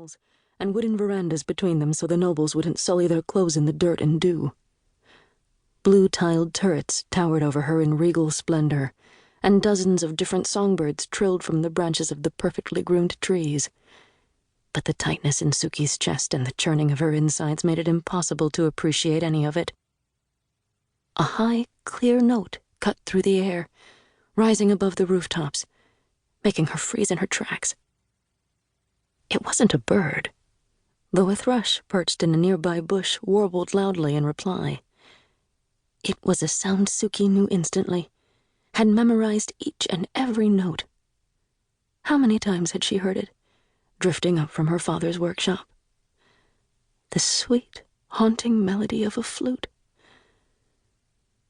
walls, and wooden verandas between them so the nobles wouldn't sully their clothes in the dirt and dew. Blue-tiled turrets towered over her in regal splendor, and dozens of different songbirds trilled from the branches of the perfectly groomed trees. But the tightness in Suki's chest and the churning of her insides made it impossible to appreciate any of it. A high, clear note cut through the air, rising above the rooftops, making her freeze in her tracks. It wasn't a bird, though a thrush perched in a nearby bush warbled loudly in reply. It was a sound Suki knew instantly, had memorized each and every note. How many times had she heard it, drifting up from her father's workshop? The sweet, haunting melody of a flute.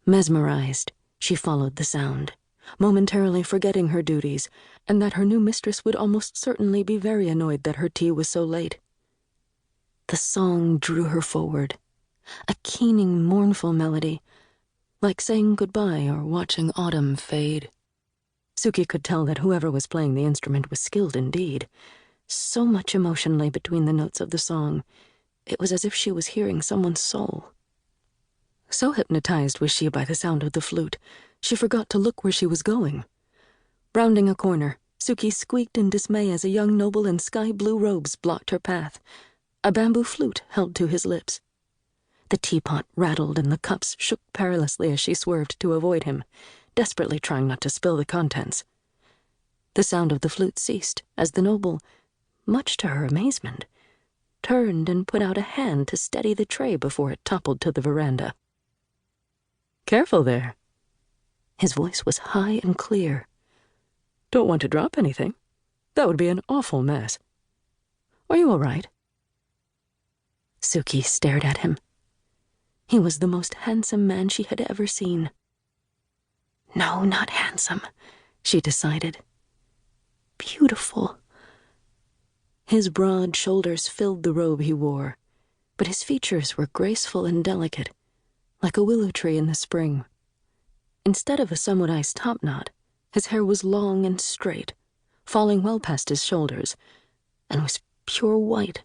Mesmerized, she followed the sound, momentarily forgetting her duties, and that her new mistress would almost certainly be very annoyed that her tea was so late. The song drew her forward, a keening, mournful melody, like saying goodbye or watching autumn fade. Suki could tell that whoever was playing the instrument was skilled indeed. So much emotion lay between the notes of the song, it was as if she was hearing someone's soul. So hypnotized was she by the sound of the flute, she forgot to look where she was going. Rounding a corner, Suki squeaked in dismay as a young noble in sky-blue robes blocked her path, a bamboo flute held to his lips. The teapot rattled and the cups shook perilously as she swerved to avoid him, desperately trying not to spill the contents. The sound of the flute ceased as the noble, much to her amazement, turned and put out a hand to steady the tray before it toppled to the veranda. "Careful there." His voice was high and clear. "Don't want to drop anything. That would be an awful mess. Are you all right?" Suki stared at him. He was the most handsome man she had ever seen. No, not handsome, she decided. Beautiful. His broad shoulders filled the robe he wore, but his features were graceful and delicate, like a willow tree in the spring. Instead of a samurai's topknot, his hair was long and straight, falling well past his shoulders, and was pure white,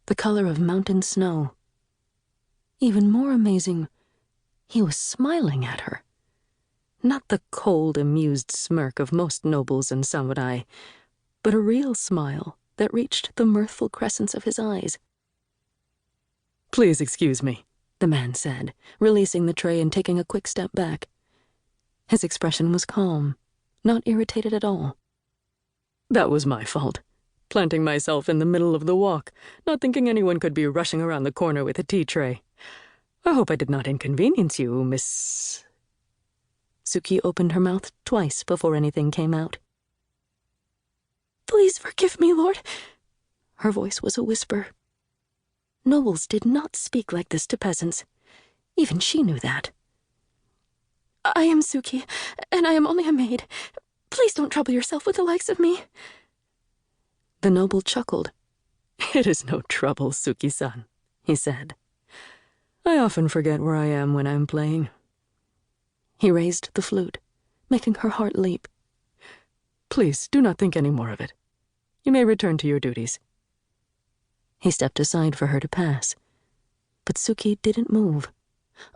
the color of mountain snow. Even more amazing, he was smiling at her. Not the cold, amused smirk of most nobles and samurai, but a real smile that reached the mirthful crescents of his eyes. "Please excuse me," the man said, releasing the tray and taking a quick step back. His expression was calm, not irritated at all. "That was my fault, planting myself in the middle of the walk, not thinking anyone could be rushing around the corner with a tea tray. I hope I did not inconvenience you, Miss—" Suki opened her mouth twice before anything came out. "Please forgive me, Lord." Her voice was a whisper. Nobles did not speak like this to peasants. Even she knew that. "I am Suki, and I am only a maid. Please don't trouble yourself with the likes of me." The noble chuckled. "It is no trouble, Suki-san," he said. "I often forget where I am when I'm playing." He raised the flute, making her heart leap. "Please do not think any more of it. You may return to your duties." He stepped aside for her to pass, but Suki didn't move,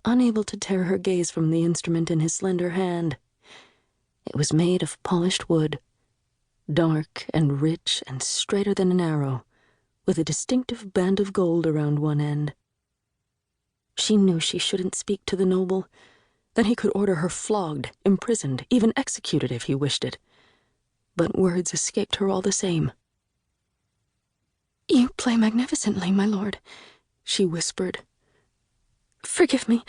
unable to tear her gaze from the instrument in his slender hand. It was made of polished wood, dark and rich and straighter than an arrow, with a distinctive band of gold around one end. She knew she shouldn't speak to the noble, that he could order her flogged, imprisoned, even executed if he wished it. But words escaped her all the same. "You play magnificently, my lord," she whispered. "Forgive me.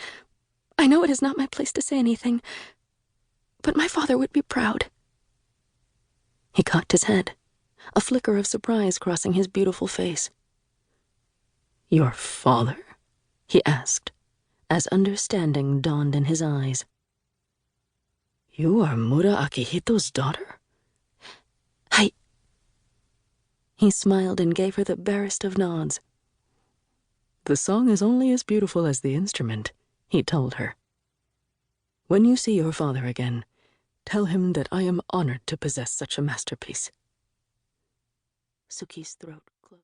I know it is not my place to say anything, but my father would be proud." He cocked his head, a flicker of surprise crossing his beautiful face. "Your father?" he asked, as understanding dawned in his eyes. "You are Mura Akihito's daughter?" "Hai." He smiled and gave her the barest of nods. "The song is only as beautiful as the instrument," he told her. "When you see your father again, tell him that I am honored to possess such a masterpiece." Suki's throat